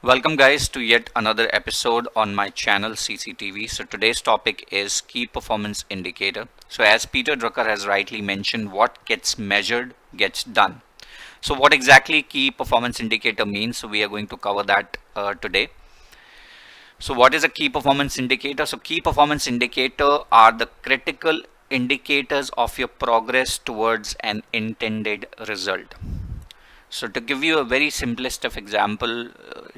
Welcome guys to yet another episode on my channel CCTV. So today's topic is key performance indicator. So as Peter Drucker has rightly mentioned, what gets measured gets done. So what exactly key performance indicator means? So we are going to cover that today. So what is a key performance indicator? So key performance indicator are the critical indicators of your progress towards an intended result. So to give you a very simplest of example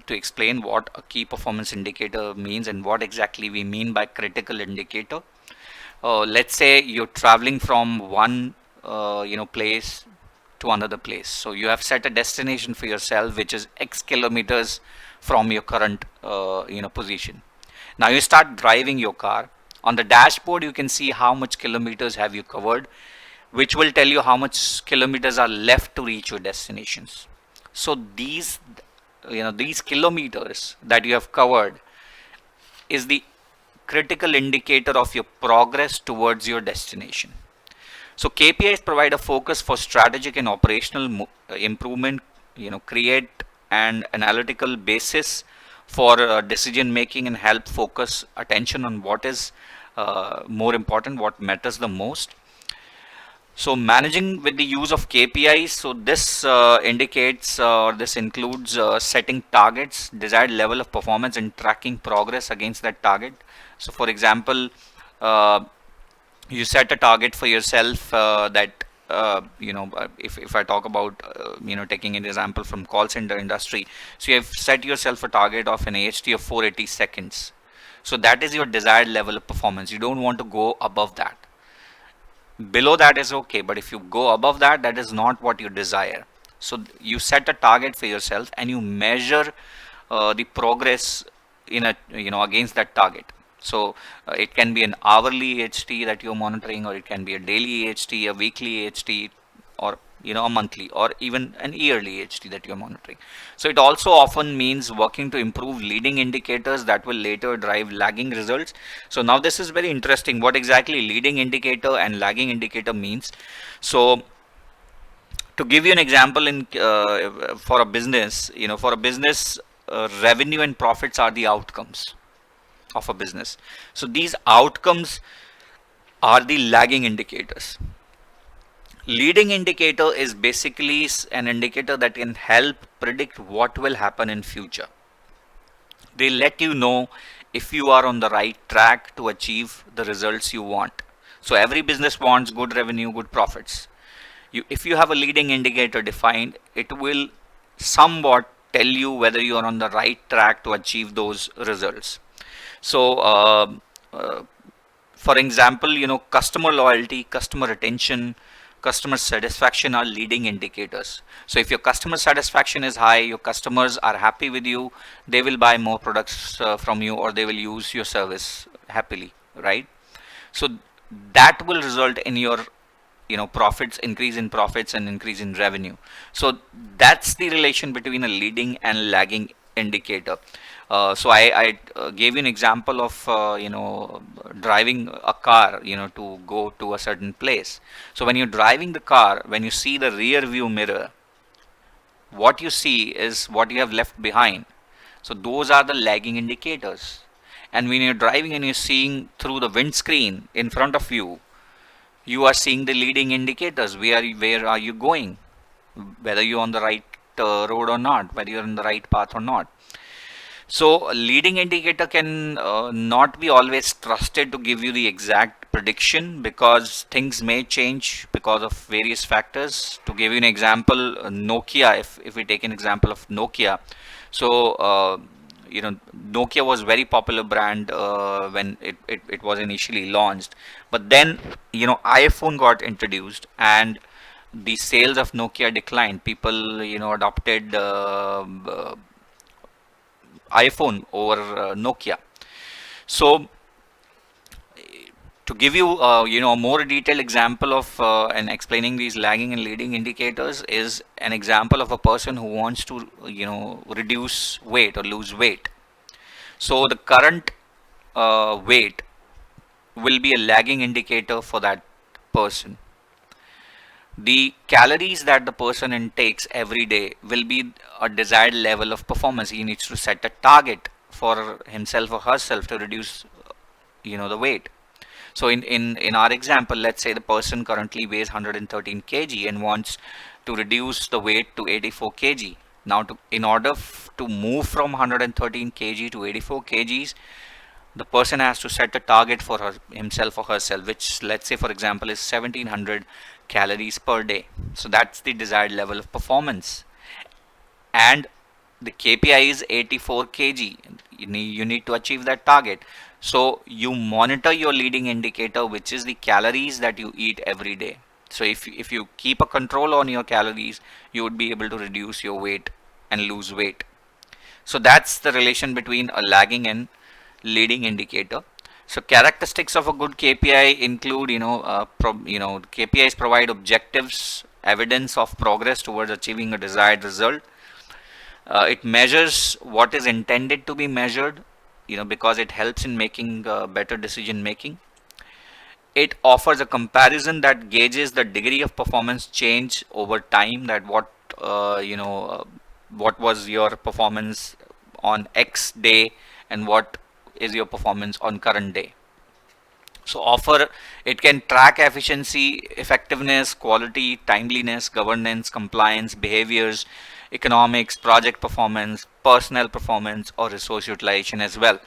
to explain what a key performance indicator means and what exactly we mean by critical indicator. Let's say you're traveling from one place to another place. So you have set a destination for yourself which is X kilometers from your current position. Now you start driving your car. On the dashboard you can see how much kilometers have you covered, which will tell you how much kilometers are left to reach your destinations. So these kilometers that you have covered is the critical indicator of your progress towards your destination. So KPIs provide a focus for strategic and operational improvement, create an analytical basis for decision making and help focus attention on what is more important, what matters the most. So managing with the use of KPIs, so this indicates or this includes setting targets, desired level of performance and tracking progress against that target. So for example, uh, you set a target for yourself that if I talk about taking an example from call center industry, so you have set yourself a target of an AHT of 480 seconds. So that is your desired level of performance. You don't want to go above that. Below that is okay, but if you go above that, that is not what you desire. So you set a target for yourself and you measure the progress in a against that target. So it can be an hourly HT that you're monitoring, or it can be a daily HT, a weekly HT, or a monthly or even an yearly HT that you're monitoring. So it also often means working to improve leading indicators that will later drive lagging results. So now this is very interesting, what exactly leading indicator and lagging indicator means. So to give you an example, in for a business, revenue and profits are the outcomes of a business. So these outcomes are the lagging indicators. Leading indicator is basically an indicator that can help predict what will happen in future. They let you know if you are on the right track to achieve the results you want. So every business wants good revenue, good profits. If you have a leading indicator defined, it will somewhat tell you whether you are on the right track to achieve those results. So uh, for example, customer loyalty, customer retention, customer satisfaction are leading indicators. So if your customer satisfaction is high, your customers are happy with you, they will buy more products from you, or they will use your service happily, right? So that will result in your profits, increase in profits and increase in revenue. So that's the relation between a leading and lagging indicator. So I gave you an example of driving a car to go to a certain place. So when you're driving the car, when you see the rear view mirror, what you see is what you have left behind. So those are the lagging indicators. And when you're driving and you're seeing through the windscreen in front of you, you are seeing the leading indicators. Where are you going, whether you're on the right road or not, whether you're on the right path or not. So a leading indicator can not be always trusted to give you the exact prediction, because things may change because of various factors. To give you an example, Nokia, if we take an example of Nokia, so Nokia was very popular brand when it was initially launched, but then iPhone got introduced and the sales of Nokia declined. People adopted iPhone over Nokia. So to give you a more detailed example of and explaining these lagging and leading indicators is an example of a person who wants to reduce weight or lose weight. So the current weight will be a lagging indicator for that person. The calories that the person intakes every day will be a desired level of performance. He needs to set a target for himself or herself to reduce, the weight. So in our example, let's say the person currently weighs 113 kg and wants to reduce the weight to 84 kg. Now, in order to move from 113 kg to 84 kgs, the person has to set a target for himself or herself, which, let's say for example, is 1700 calories per day. So that's the desired level of performance, and the KPI is 84 kg. You need to achieve that target. So you monitor your leading indicator, which is the calories that you eat every day. So if you keep a control on your calories, you would be able to reduce your weight and lose weight. So that's the relation between a lagging and leading indicator. So characteristics of a good KPI include, KPIs provide objectives, evidence of progress towards achieving a desired result. It measures what is intended to be measured, because it helps in making better decision making. It offers a comparison that gauges the degree of performance change over time, that what was your performance on X day and what is your performance on current day. So it can track efficiency, effectiveness, quality, timeliness, governance, compliance, behaviors, economics, project performance, personnel performance, or resource utilization as well,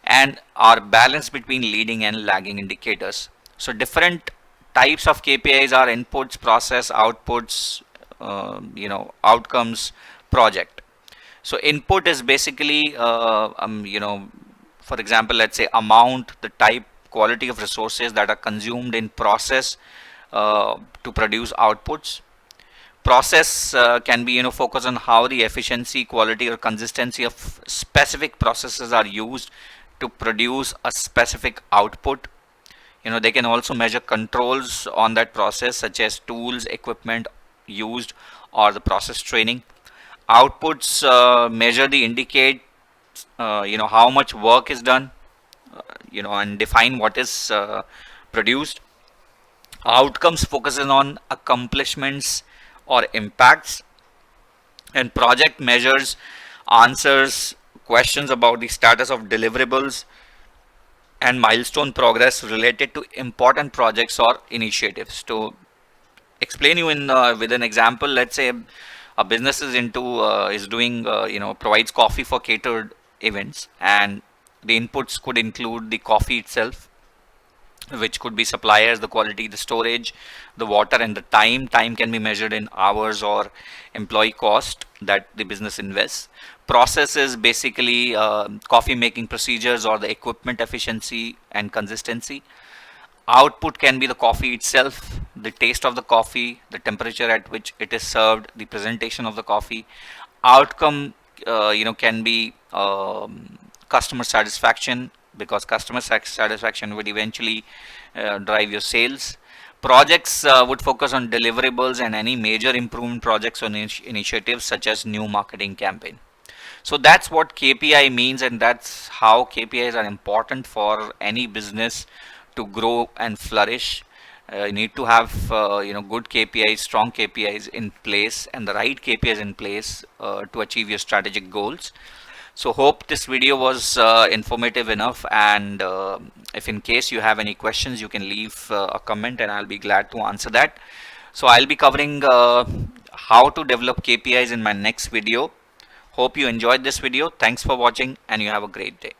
and are balanced between leading and lagging indicators. So different types of KPIs are inputs, process, outputs, outcomes, project. So input is basically, for example, let's say amount, the type, quality of resources that are consumed in process to produce outputs. Process can be, focus on how the efficiency, quality, or consistency of specific processes are used to produce a specific output. They can also measure controls on that process, such as tools, equipment used, or the process training. Outputs measure the indicate, how much work is done, and define what is produced. Outcomes focuses on accomplishments or impacts, and project measures answers questions about the status of deliverables and milestone progress related to important projects or initiatives. To explain you in with an example, let's say a business is doing, provides coffee for catered events, and the inputs could include the coffee itself, which could be suppliers, the quality, the storage, the water, and the time. Time can be measured in hours or employee cost that the business invests. Process is basically coffee making procedures or the equipment efficiency and consistency. Output can be the coffee itself, the taste of the coffee, the temperature at which it is served, the presentation of the coffee. Outcome, can be customer satisfaction, because customer satisfaction would eventually drive your sales. Projects would focus on deliverables and any major improvement projects or initiatives such as new marketing campaign. So that's what KPI means, and that's how KPIs are important for any business to grow and flourish. You need to have good KPIs, strong KPIs in place, and the right KPIs in place to achieve your strategic goals. So hope this video was informative enough, and if in case you have any questions, you can leave a comment and I'll be glad to answer that. So I'll be covering how to develop KPIs in my next video. Hope you enjoyed this video. Thanks for watching, and you have a great day.